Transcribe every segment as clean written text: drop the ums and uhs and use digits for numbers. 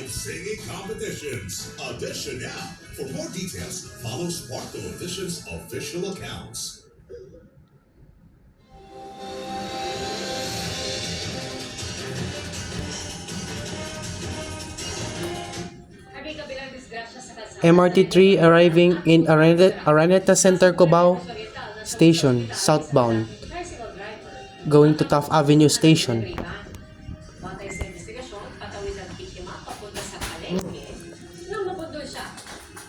live singing competitions. Audition now. For more details, follow Sparkle Audition's official accounts. MRT3 arriving in Araneta Center Cubao Station, southbound, going to Taft Avenue Station. Batay sa investigasyon, patawid ang biktima papunta sa palengke. Nang mabundol siya,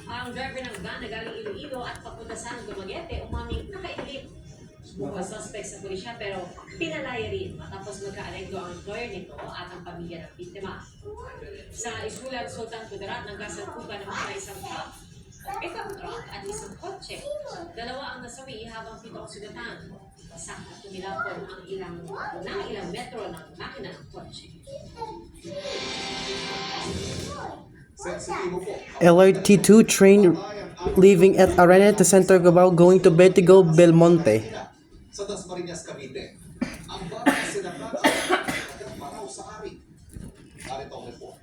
ang driver ng van na galing Iloilo at papunta sa Dumaguete umaming nakailit. Mukhang suspect sa pulisya pero pinalaya rin matapos magka-areglo ang employer nito at ang pamilya ng biktima. Sa isulat Sultan Kudarat ng kasakupan ng mga isang truck, pickup truck at isang kotse. Dalawa ang nasawi habang 7 ang sugatan. Basak at tumilapon ang ilang metro ng makina ng kotse. LRT2 train leaving at Araneta Center Cubao going to Betigo Belmonte. Sa Dasmariñas, Cavite. Ang bagay sinakal ang paraw sa hari. Narito ang report.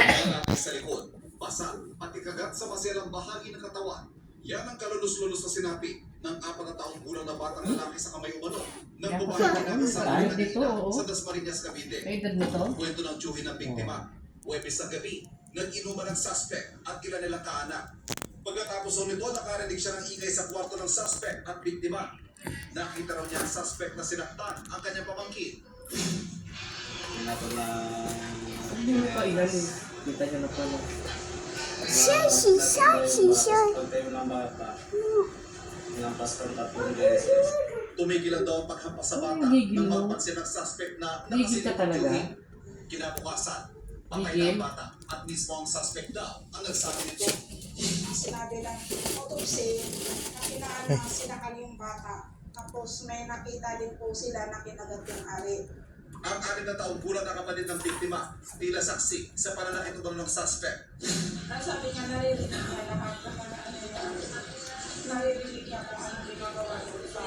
Lalaki sa likod, basal, pati kagat sa maselang bahagi ng katawan. Yan ang kalulus-lulus na sinapi ng 4 na taong gulang na batang lalaki sa kamay umano ng babae na kasama sa Dasmariñas, Cavite. Kwento ng tiyuhin ng biktima. Huwebes ng gabi, nag-inuman ng suspect at ilan nilang kaanak. Pagkatapos nito, nakarinig siya ng ingay sa kwarto ng suspect at biktima. Nakita raw niya ang suspect na sinaktan ang kanyang pamangkin. Hindi mo pa ilan eh. Kita niya na pala. Tumigil lang daw ang paghampas sa bata nang mapansin ng suspect na nakasilip ang tiyuhin. Kinabukasan, patay na ang bata at mismo ang suspect daw ang nagsabi nito. Sinabi lang, autopsy, na sinakal yung bata. Tapos may nakita din po sila na kinagat yung ari. Ang 6 na taong gulang na kapatid ng biktima, tila saksi sa pananakit ng suspect. Tapos sabi niya, naririnig niya lahat ng mga ano yan. Naririnig niya kung anong ginagawa sa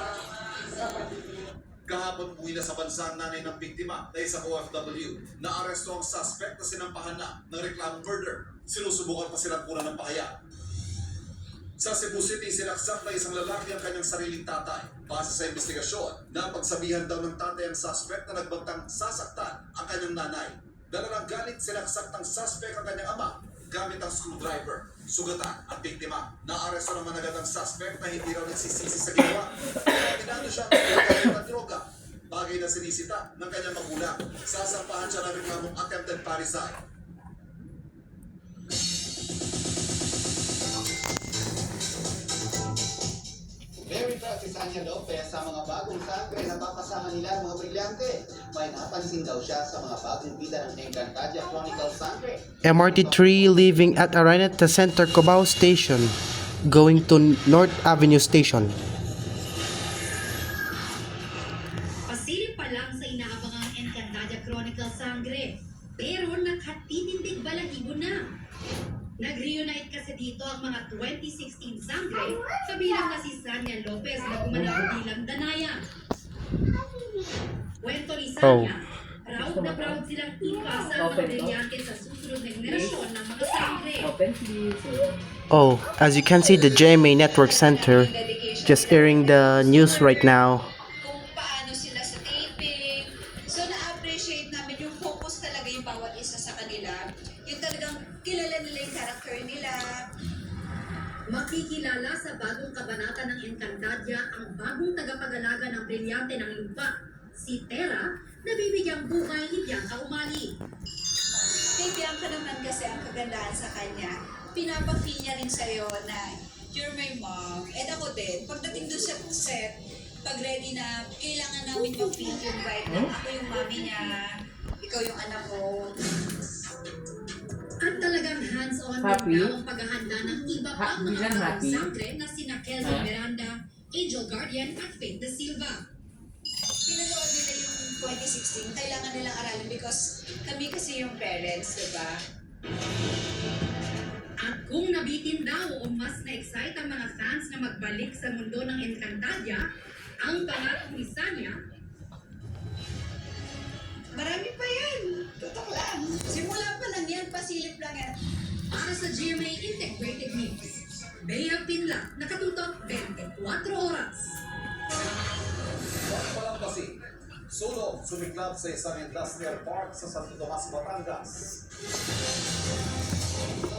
kapatid niya. Kahapon uwi na sa bansa ang nanay ng biktima na isang OFW. Naaresto ang suspect na sinampahan na ng reklamong murder. Sinusubukan pa silang kunan ng pakaya. Sa Cebu City, sinaksak na isang lalaki ang kanyang sariling tatay. Base sa investigasyon, napagsabihan daw ng tatay ang suspect na nagbantang sasaktan ang kanyang nanay. Dala ng galit, sinaksak ng suspect ang kanyang ama gamit ang screwdriver, sugatan at biktima. Naaresto naman agad ang suspect na hindi raw nagsisisi sa ginawa. Pinado siya ng droga. Bagay na sinisita ng kanyang magulang. Sasampahan siya ng reklamong attempted parricide. Very proud si Sanya Lopez sa mga bagong sangre na papasama nila ang mga brilyante. May napansin daw siya sa mga bagong bida ng Encantadia Chronicle Sangre. MRT3 leaving at Araneta Center Cubao Station, going to North Avenue Station. Pasilip pa lang sa inaabangang Encantadia Chronicle Sangre, pero nakatitindig balahibo na. Nag-reunite kasi dito ang mga 2016 Sangre, kabilang na si Sanya Lopez na gumanap bilang Danaya. Kwento ni Sanya, proud na proud silang ipasa ang mga brilyante sa susunod na henerasyon ng mga Sangre. Open please. Oh, as you can see, the GMA Network Center just airing the news right now. Kung paano sila sa taping. So, na-appreciate namin yung focus talaga yung bawat isa sa kanila. Yung talagang kilala nila yung character nila. Makikilala sa bagong kabanata ng Encantadia ang bagong tagapag-alaga ng brilyante ng lupa, si Tera, na bibigyang buhay ni Bianca Umali. Kay Bianca naman kasi ang kagandahan sa kanya, pinapaki niya rin sa'yo na you're my mom. And ako din, pagdating doon sa set, pag ready na, kailangan namin mag-feel yung vibe na ako yung mami niya, ikaw yung anak ko. At talagang hands-on Happy? din daw ang paghahanda ng iba pang mga Bilang bagong happy? sangre na sina Kelvin Miranda, Angel Guardian at Faith De Silva. Pinanood nila yung 2016, kailangan nilang aralin because kami kasi yung parents, di ba? At kung nabitin daw o mas na-excite ang mga fans na magbalik sa mundo ng Encantadia, ang pangatong isa niya, Marami GMA Integrated News. Bea Pinla, nakatutok 24 oras. Palampasin. Solo sumiklab sa isang industrial park sa Santo Tomas, Batangas.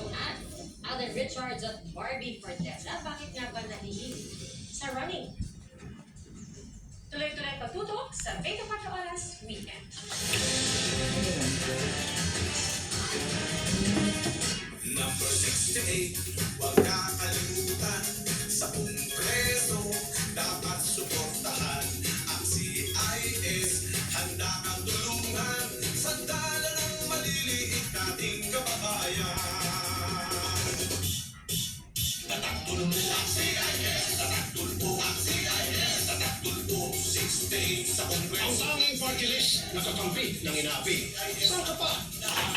At Alden Richards at Barbie Forteza, bakit nga ba nahihilig sa running? Tuloy-tuloy pagtutok sa 24 oras weekend. Number 68, huwag kakalimutan. Sa Kongreso, dapat suportahan. Ang CIS, handa kang tulungan. Sandala ng maliliit nating kababayan. Tataktul mo ang CIS, tataktul mo ang CIS, tataktul mo 68 sa Kongreso. Ang tanging party list, nakakampi ng inapi. Saan ka pa?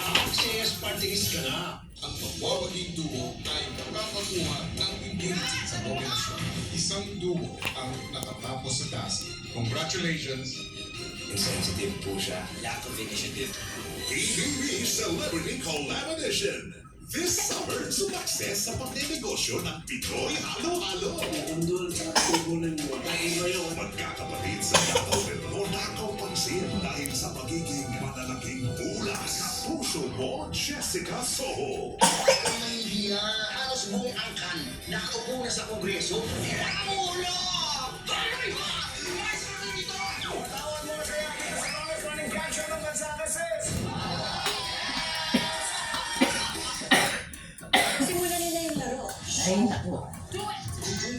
Ang CIS party list ka na. Ang magwawaging duo ay makakakuha ng immunity sa nominasyon. Isang duo ang natatapos sa task. Congratulations! Insensitive po siya. Lack of initiative. PBB Celebrity Collab Edition. This summer, sumakses sa pagninegosyo ng Pinoy Halo-Halo. Undol sa tubunan mo. Dahil ngayon, Magkakapatid sa Davao pero nakaw pansin dahil sa pagiging malalaking bulas. Puso mo, Jessica Soho. Hindi na halos buong angkan nakaupo na sa Kongreso. Ulo! Simulan nila yung laro. ay naku.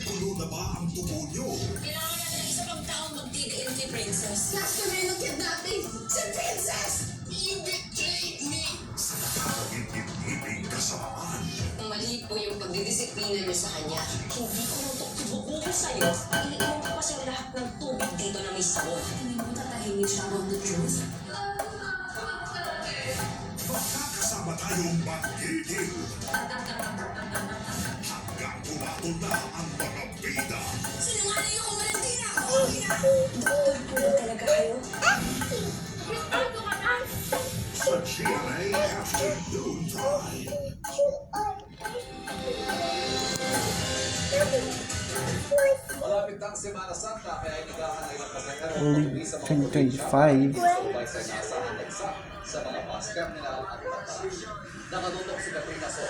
Kung na ba ang tubo nyo? Kailangan natin ng isa pang taong magtitiin kay Princess. Last na rin ang kidnapping! Si Princess! You betrayed me! Sa nakakagigit-ngiping kasamaan. Mali po yung pagdidisiplina niyo sa kanya. Hindi ko nung tububuhin sa'yo. Iliinom ko kasi lahat ng tubig dito na may sabon. Hindi mo tatahimik siya about the truth. Magkakasama tayong magigil. Hanggang pumatol na ang mga bida. Sinungaling ako, Valentina! Doktor po na talaga kayo? Sa GMA Afternoon Drive. Malapit ang Semana Santa kaya inigahan ng ilang pasahero Only umuwi sa mga 2025. sabay sa inaasahan na isa sa mga bus terminal at Bataan. Nakatutok si Katrina So.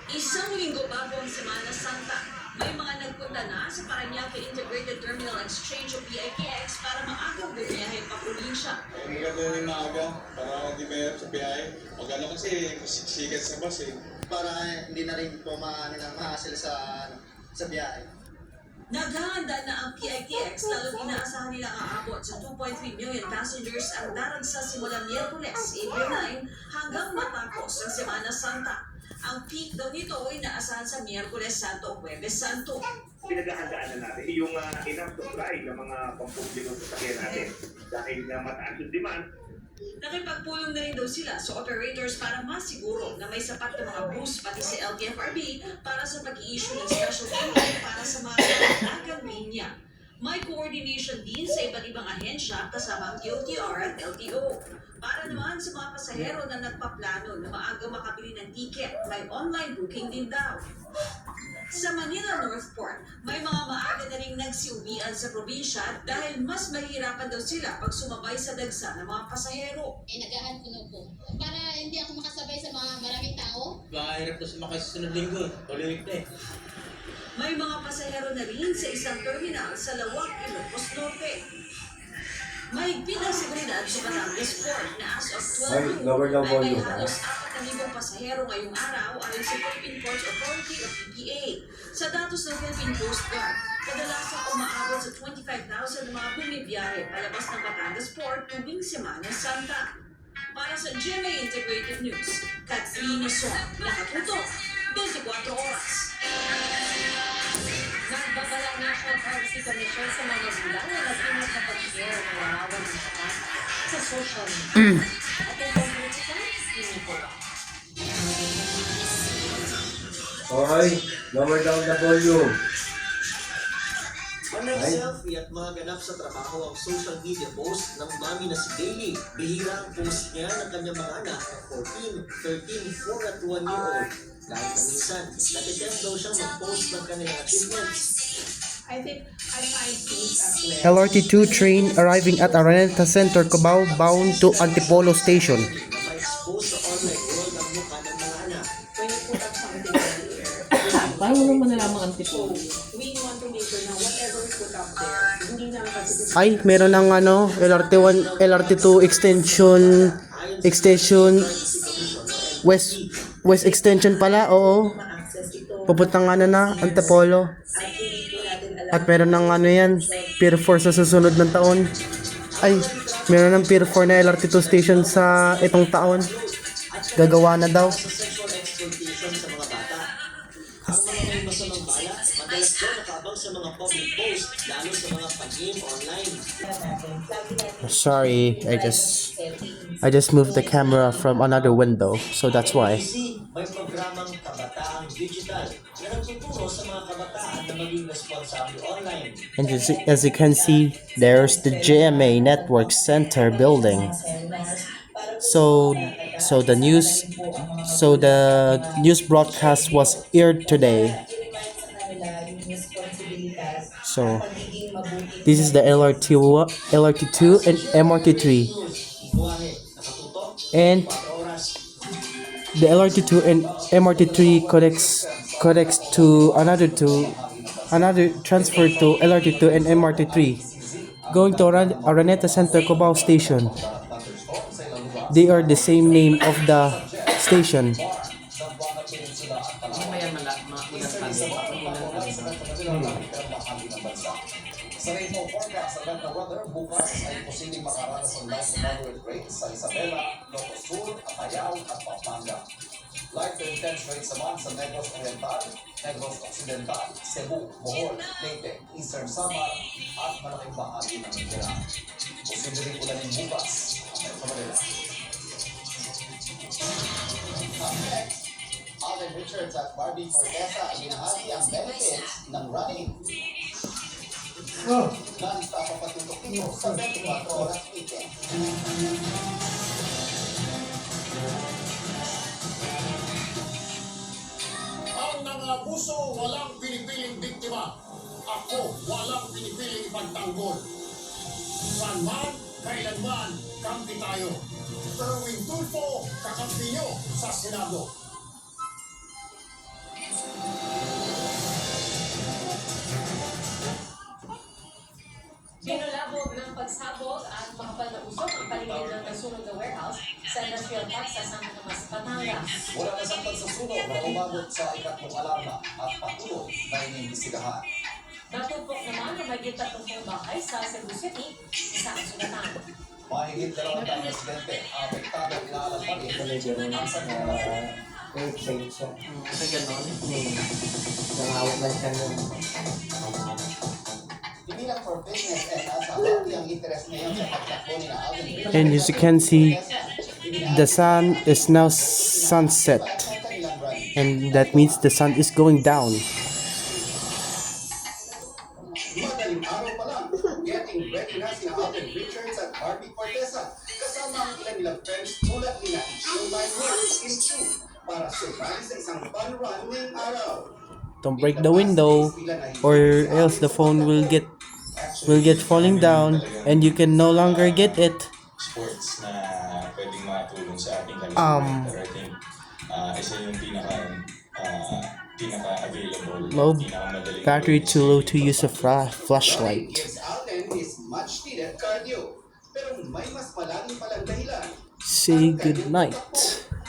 Isang linggo bago ang Semana Santa, may mga nagpunta na sa Parañaque Integrated Terminal Exchange o PITX para maagang bumiyahe pa probinsya. Ang ganda rin maaga para hindi mahirap sa biyahe. Pag ano kasi, sikat sa bus eh. Para hindi na rin po ma-hassle sa biyahe. Naghahanda na ang PITX lalo't inaasahan nilang aabot sa 2.3 million passengers ang daragsa simula Miyerkules, April 9 hanggang matapos ang Semana Santa. Ang peak daw nito ay inaasahan sa Miyerkules Santo o Huwebes Santo. Pinaghahandaan na natin yung enough supply ng mga pampublikong sasakyan natin. Dahil na mataas yung demand, Nakipagpulong na rin daw sila sa operators para masiguro na may sapat na mga bus pati sa LTFRB para sa pag-i-issue ng special permit para sa mga karanagang linya. May coordination din sa iba't ibang ahensya kasama ang DOTR at LTO. Para naman sa mga pasahero na nagpaplano na maaga makabili ng ticket, may online booking din daw. Sa Manila Northport, may mga maaga na rin nagsiuwian sa probinsya dahil mas mahirapan daw sila pag sumabay sa dagsa ng mga pasahero. Nagahan ko na po. Para hindi ako makasabay sa mga maraming tao. Mahirap na sumakay sa sunod linggo. Tuloy na eh. May mga pasahero na rin sa isang terminal sa Lawag, Ilocos Norte. Mahigpit ang seguridad sa Batangas Port na as of 12 noon ay may halos 4,000 pasahero ngayong araw ayon sa Philippine Ports Authority o PPA. Sa datos ng Philippine Coast Guard, kadalasang umaabot sa 25,000 na mga bumibiyahe palabas ng Batangas Port tuwing Semana Santa. Para sa GMA Integrated News, Katrina Son, nakatutok, 24 oras. Nagbabalang National Privacy Commission sa mga magulang na nag-ingat na pag-share ng larawan ng mga bata sa social media. At yung pag-political, hindi ko lang. Okay, lower down the volume. Ay, Selfie at mga ganap sa trabaho ang social media post ng mami na si Daily. Bihira ang post niya ng kanyang mga anak na 14, 13, 4 at 1-year-old. Kahit na minsan, natitempt daw siyang mag-post ng kanilang achievements. I think I find peace as well. LRT2 train arriving at Araneta Center, Cubao, bound to Antipolo Station. Na ma-expose sa online world ang mukha ng mga anak. When you put up something on the air, Paano mo naman nalaman antipolo? we want to make sure na whatever we put up there, hindi lang kasi Ay, meron ng LRT1, LRT2 extension West extension pala, oo. ma-access ito. Pupuntang na Antipolo. At hindi po natin alam. At meron ng yan, Pier 4 sa susunod ng taon. Ay, meron ng Pier 4 na LRT2 station sa itong taon. Gagawa na daw. Sa sexual exploitation sa mga bata. Ang mga may masamang balak, madalas daw nakabang sa mga public post, lalo sa mga pag-game online. Sorry, I just moved the camera from another window, so that's why. Easy, may programang Kabataang Digital na nagtuturo sa mga kabataan na maging responsable online. And as you can see, there's the GMA Network Center building. So the news broadcast was aired today. So this is the LRT2 and MRT3, and the LRT2 and MRT3 connects to another transfer to LRT2 and MRT3, going to Araneta Center, Cubao Station. They are the same name of the station. Sa rainfall forecast, ang ganda weather, bukas ay posibleng makaranas ng light to moderate rains sa Isabela, Ilocos Sur, Apayao at Pampanga. Light to intense rains naman sa Negros Oriental, Negros Occidental, Cebu, Bohol, Leyte, Eastern Samar at malaking bahagi ng Mindanao. Posible rin ulanin bukas sa Manila. Up next, Alden Richards at Barbie Fortesa binahagi ang benefits ng running. Non-stop ang patutok nito sa 24 oras weekend. Ang nangabuso walang pinipiling biktima. Ako walang pinipiling ipagtanggol. Saan man, kailanman, kampi tayo. Erwin Tulfo, kakampi nyo sa Senado. Binulabog ng pagsabog at makapal na usok ang paligid ng nasunog na warehouse sa Industrial Park sa Santa Tomas, Batangas. Wala na siyang pagsusunog na umabot sa ikatlong alarma at patuloy na iniimbestigahan. Natupok naman na may 30 bahay sa Cebu City sa kasulatan. Mahigit 200 residente ang apektado at inaalam pa rin ang sakit. Kasi gano'n. Nangawag lang siya nun. Hindi lang for business at sa hobby ang interest ngayon sa pagtakbo ni Alden Richards. And as you can see, the sun is now sunset, and that means the sun is going down. Madaling araw pa lang, getting ready na sina Alden Richards at Barbie Fortesa kasama ang ilan nilang friends tulad nila Show by Works in 2 para surprise sa isang fun run ngayong araw. Don't break the window, or else the phone will get falling down, and you can no longer get it. Sports na pwedeng makatulong sa ating kalusugan. Pero I think isa yung pinaka-available, Low pinakamadaling battery too low to use a flashlight. Gives Alden his much needed cardio. Pero may mas malalim palang dahilan. Say good night.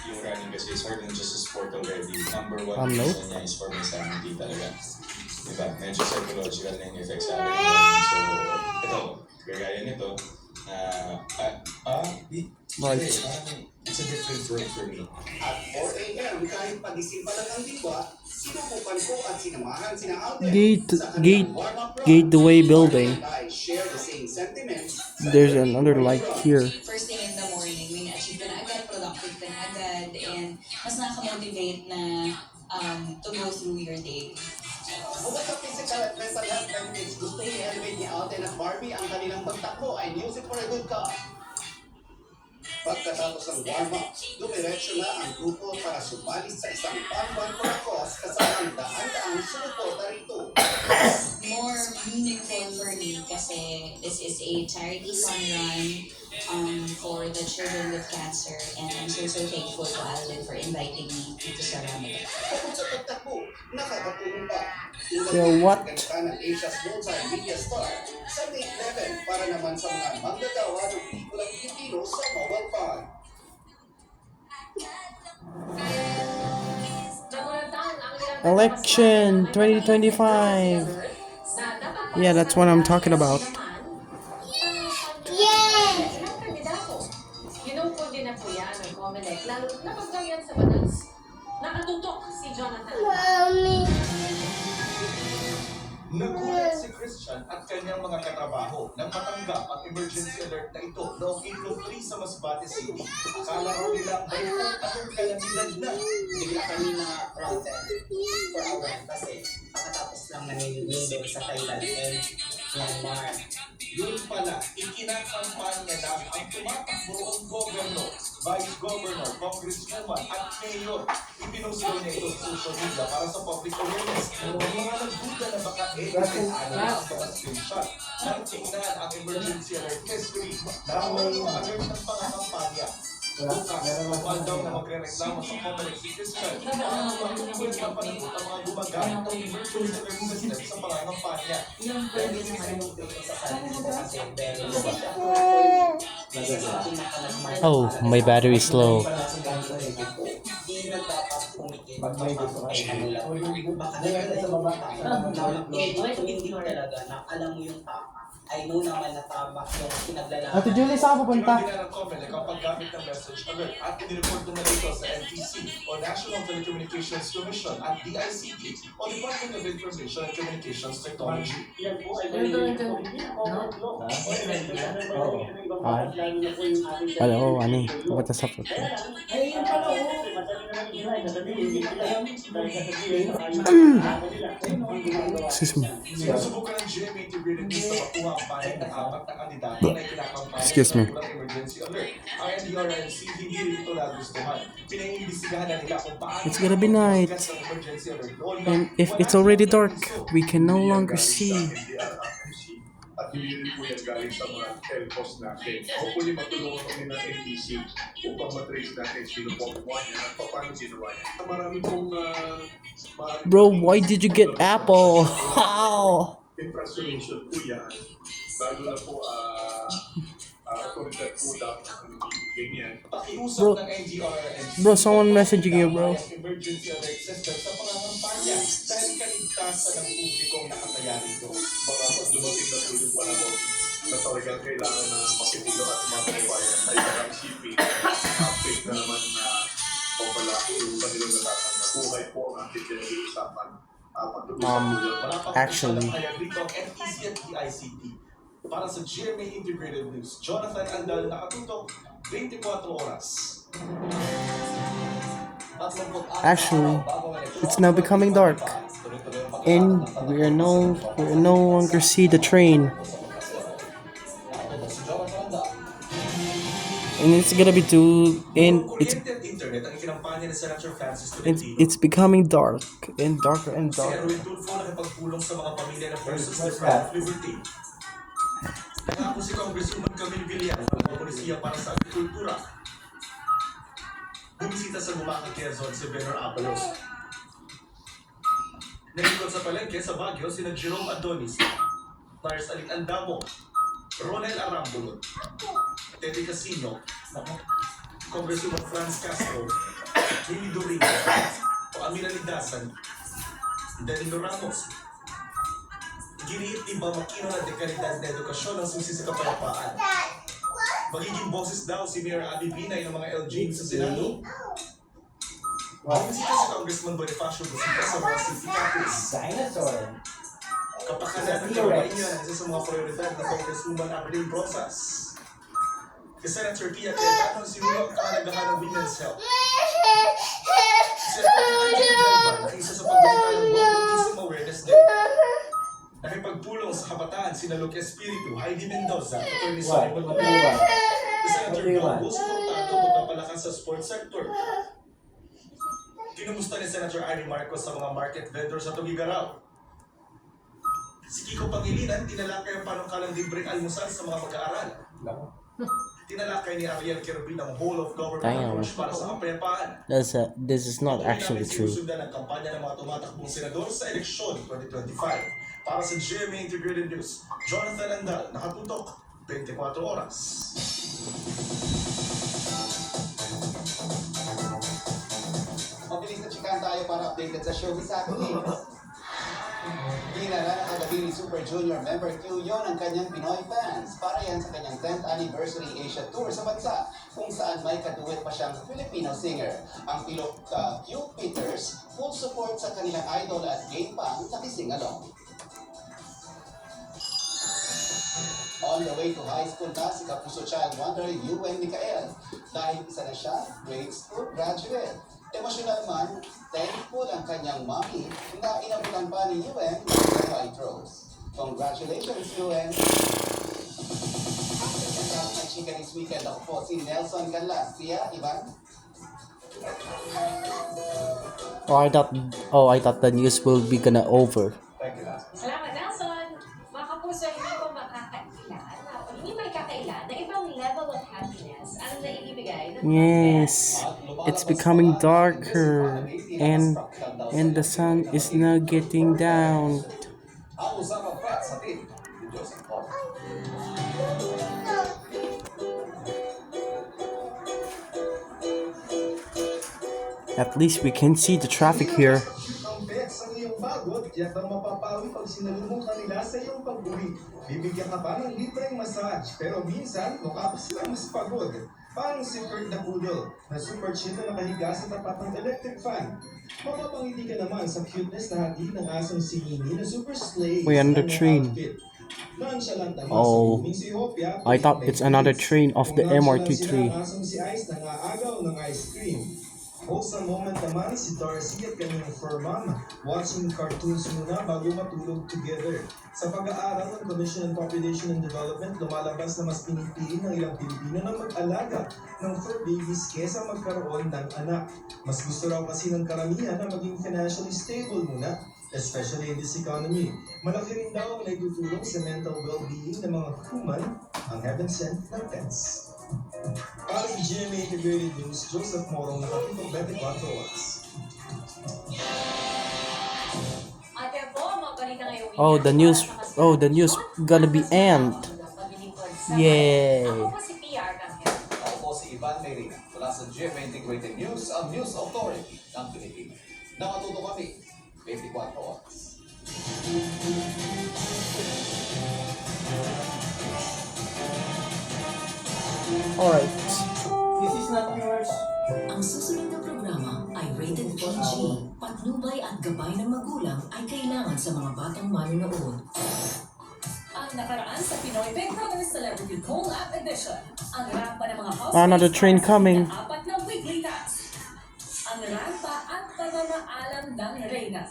yung running kasi is more than just a sport already. Number one Hello? reason niya is for my sanity talaga. Diba? Medyo psychological na yung effects sa akin. So, ito, kagaya nito, Right. it's a different world for me. At 4 a.m. kahit pagising pa lang ang diwa, sinubukan ko at sinamahan sina Alden sa kanilang warm-up run. Gateway building. I share the same sentiments. There's another light here. First thing in the morning, may na-achieve ka na agad, productive ka na agad, and mas nakaka-motivate na to go through your day. Bukod sa physical at mental health benefits, gusto i-elevate ni Alden at Barbie ang kanilang pagtakbo ay music for a good cause. Pagkatapos ng warm-up, dumiretso na ang grupo para sumali sa isang fun for a cause kasama ang daan-daang sumuporta rito. More meaningful for me kasi this is a charity fun run for the children with cancer, and I'm so thankful to Alden for inviting me dito sa Ramadan. Bukod sa pagtakbo, nakakatulong pa. Yo, what? Ng Asia's multi-media star sa May 11 para naman sa mga manggagawa ng pelikulang Pilipino sa Mawalpan. Election 2025. Yeah, that's what I'm talking about. Kinukod din na po yan ng Comelec. Lalo napagdaw yan sa balance. Nakatutok si Jonathan. Nagulat si Christian at kanyang mga katrabaho nang matanggap ang emergency alert na ito noong April 3 sa Masbate City. Akala raw nila may anong kalamidad na. Bigla kami na proud for our kasi nakatapos lang namin window sa Thailand and Myanmar. Yun pala, ikinakampanya na ang tumatakbo ang governor, vice governor, congresswoman at mayor. Ipinusigaw niya ito sa social media para sa public awareness. Ang mga nagduda na baka anos sa screenshot. Nang tingnan ang emergency alert history, nakuha ng alert ng pangakampanya. Bukas, kapal daw na magre-reklamo sa Comelec si Christian. Ang mga panagot ang mga gumagamit ng emergency alert system sa pangakampanya. Oh, my battery is low. Hindi talaga na alam mo yung tama. I know naman na tama yung pinaglalaman. Ate Julie, saan ka pupunta? Hindi na ng Comelec ang paggamit ng message alert at inireport na dito sa NTC o National Telecommunications Commission at DICT o Department of Information and Communications Technology. Hello, ani. Pupunta sa foot. Excuse me. Sinusubukan ng GMA Integrated News na makuha ang panig ng apat na kandidato na ikinakampanya Excuse me. ng emergency alert. Ang NDRNC hindi rin ito nagustuhan. Pinaiimbestigahan na nila kung paano It's gonna be night. ang emergency alert noon na And if it's already dark, we can no longer see. At hindi rin po yan galing sa mga telcos natin. Hopefully matulungan kami ng NTC upang matrace natin sino po ang gumawa niya at paano ginawa niya. Marami pong Bro, why did you get Apple? How? infrastructure po yan. Bago na po authority po dapat ang ganyan. pakiusap Bro. ng NDRNC. Bro, someone messaging you, bro. ang emergency alert system sa pangangampanya dahil kaligtasan ng publikong nakataya rito. Baka pag dumating na po yung panahon na talagang kailangan na makitilo at mga kababayan ay parang shipping. Update na naman na pala yung kanilang natatanggap. Buhay po ang ating pinag-iusapan. Actually. Kaya dito ang NTC at DICT. Para sa GMA Integrated News, Jonathan Andal nakatutok 24 oras. Actually, it's now becoming dark, and we no longer see the train. And it's gonna be and Internet ang ikinampanya ni Senator Francis it's becoming dark and darker and Si darker. Erwin Tulfo nakipagpulong sa mga pamilya na versus the Front of Liberty. Nangako si Congresswoman Camille Villar ng polisiya para sa agrikultura. Bumisita sa Bumakang Quezon si Benor Abalos. Nalingkod sa palengke sa Baguio sina Jerome Adonis, Lars Alit Andamo, Ronel Arambulot, Teddy Casino, Congresswoman Franz Castro, Lili Doringo, o Amina Lidasan, Danilo Ramos. Giniit ni Bamakino na dekalidad na edukasyon ang susi sa kapayapaan. Magiging boses daw si Mayor Abby Binay ng mga LG sa Senado. Bumisita si Congressman Bonifacio Busita sa mga city capitals. Kapakanan ng kababayan niya ang isa sa mga prioridad na Congresswoman Arlene Rosas. Si Senator Pia Cayetano sinulong kahalagahan ng women's health. Si na isa sa pagbalik ng World Autism Awareness Day. Nakipagpulong sa kabataan sina Luke Espiritu, Heidi Mendoza, Atty. Simon Mabel, Senator Bongo, suportado pagpapalakas sa sports sector. Kinumusta ni Senator Amy Marcos sa mga market vendors sa Tugigaraw. Si Kiko Pangilinan, tinalakay ang panukalang libreng almusal sa mga mag-aaral. Tinalakay ni Ariel Kirby ng whole of government approach para sa kapayapaan. This is not actually true. Sinusundan ang kampanya ng mga tumatakbong senador sa eleksyon 2025. Para sa GMA Integrated News, Jonathan Andal, nakatutok 24 oras. Mabilis na chikahan tayo para updated sa showbiz happenings. Dinala na kagabi ni Super Junior member Q yon ang kanyang Pinoy fans para yan sa kanyang 10th Anniversary Asia Tour sa bansa kung saan may kaduet pa siyang Filipino singer. Ang pilot Q Peters, full support sa kanilang idol at game pang nakising along. On the way to high school na si Kapuso Child Wonder Yuen Micael dahil isa na siya grade school graduate. Emosyonal man, thankful ang kanyang mommy na inabutan pa ni Yuen ng white rose. Congratulations, Yuen! At chika this weekend ako po si Nelson Canlas. Siya, Ivan? I thought the news will be gonna over. Salamat, Nelson. Mga kapuso, hindi ko makakailan o hindi may kakailan na ibang level of happiness ang naibibigay ng Yes, it's becoming darker and the sun is now getting down. Ang usapang Prats sa team ni Joseph Paul. At least we can see the traffic here. Ang bets ang iyong pagod, tiyak ang mapapawi pag sinalubong ka nila sa iyong pag-uwi. Bibigyan ka pa ng libreng massage, pero minsan mukha pa silang mas pagod. Parang si Kurt the Poodle, na super chill na nakahiga sa tapat ng electric fan. Mapapangiti ka naman sa cuteness na hatid ng asong si Nini na super slay. We're on the train. Oh, I thought it's another train of the MRT3. Asong si Ice nangaagaw ng ice cream. Wholesome moment naman si Darcy at kanyang fur mom watching cartoons muna bago matulog together. Sa pag-aaral ng Commission on Population and Development, lumalabas na mas pinipili ng ilang Pilipino na mag-alaga ng fur babies kesa magkaroon ng anak. Mas gusto raw kasi ng karamihan na maging financially stable muna, especially in this economy. Malaki rin daw ang naitutulong sa mental well-being ng mga human ang heaven-sent na pets. Para sa GMA Integrated News, Joseph Morong, nakatipong 24 oras. At yan po, mga balita ngayong The news gonna be end. Yay! Ako po si PR Kangel. Ako po si Ivan Merina. Mula sa GMA Integrated News, ang News Authority ng Pilipinas. Nakatuto kami 24 oras. Alright. This is not yours. Ang susunod na programa ay rated PG. Patnubay at gabay ng magulang ay kailangan sa mga batang manonood. Ang nakaraan sa Pinoy Big Brother Celebrity Collab Edition. Ang rampa ng mga housemates Another train coming. na apat na weekly tasks. Ang rampa at pagmamaalam ng Reyna.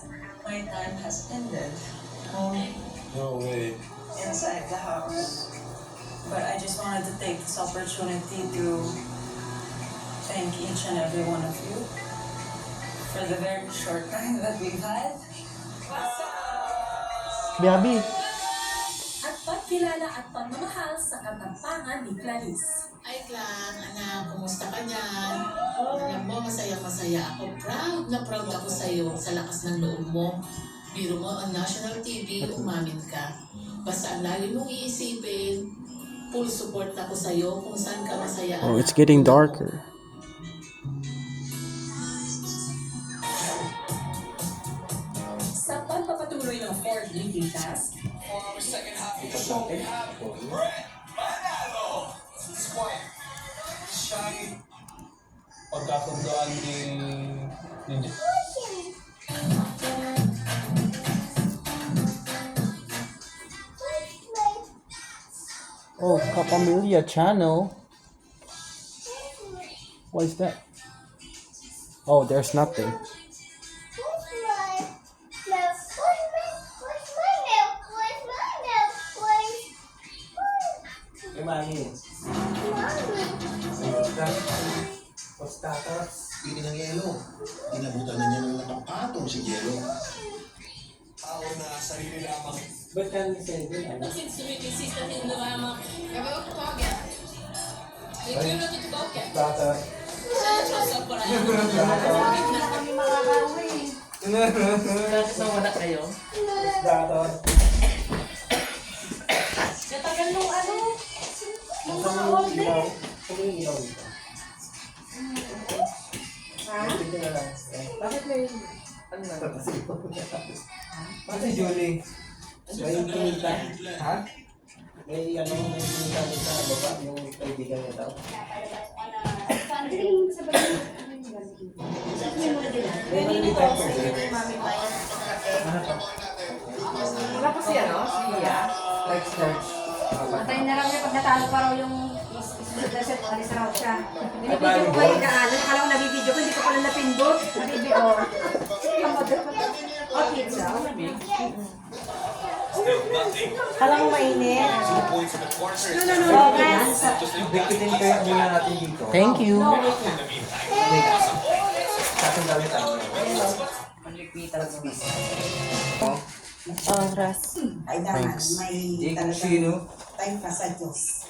My time has ended. No way. Inside the house. But I just wanted to take this opportunity to thank each and every one of you for the very short time that we've had. Biabi. At pagkilala at pagmamahal sa katapangan ni Clarice. Ay, Clan, anak, kumusta ka dyan? Alam mo, masaya-masaya ako. Proud na proud ako sa'yo sa lakas ng loob mo. Biro mo ang national TV, umamin ka. Basta ang lagi mong iisipin, full support ako sa'yo kung saan ka masaya. Oh, it's getting darker. Sa pagpapatuloy ng 4th weekly task, For our second half of the show, we have Brett Manalo. Squire. Shaggy. Pagkakundoan ni Oh, Kapamilya channel. What is that? Oh, there's nothing. Kay Mami. Postatas. Pili ng yelo. Inabutan na niya ng nakapatong si yelo. Tao na sarili lamang. Ba't ka ni-send yun? Tata. Bakit nawala kayo? Tata. Natagal nung ano? Nung mga order. Kung ilaw dito. Ha? Dito na lang. Bakit may... Ano na? Bakit si Julie? May pinita? Ha? May ano, may pinita sa baba, yung kaibigan niya daw. Wala pa siya, no? Siya. Like search. Matayin na raw niya pag natalo pa raw yung set, alis raw siya. Binibidyo ko kayo daan. Akala ko nabibidyo ko, hindi ko pala napindot. Nabibidyo ko. O, pizza. Alam mo mainit. No, guys. Bikitin kayo muna natin dito. Thank you. Sa ating gamit ang Oras. Kailangan Thanks. may Sino? time pa sa Diyos.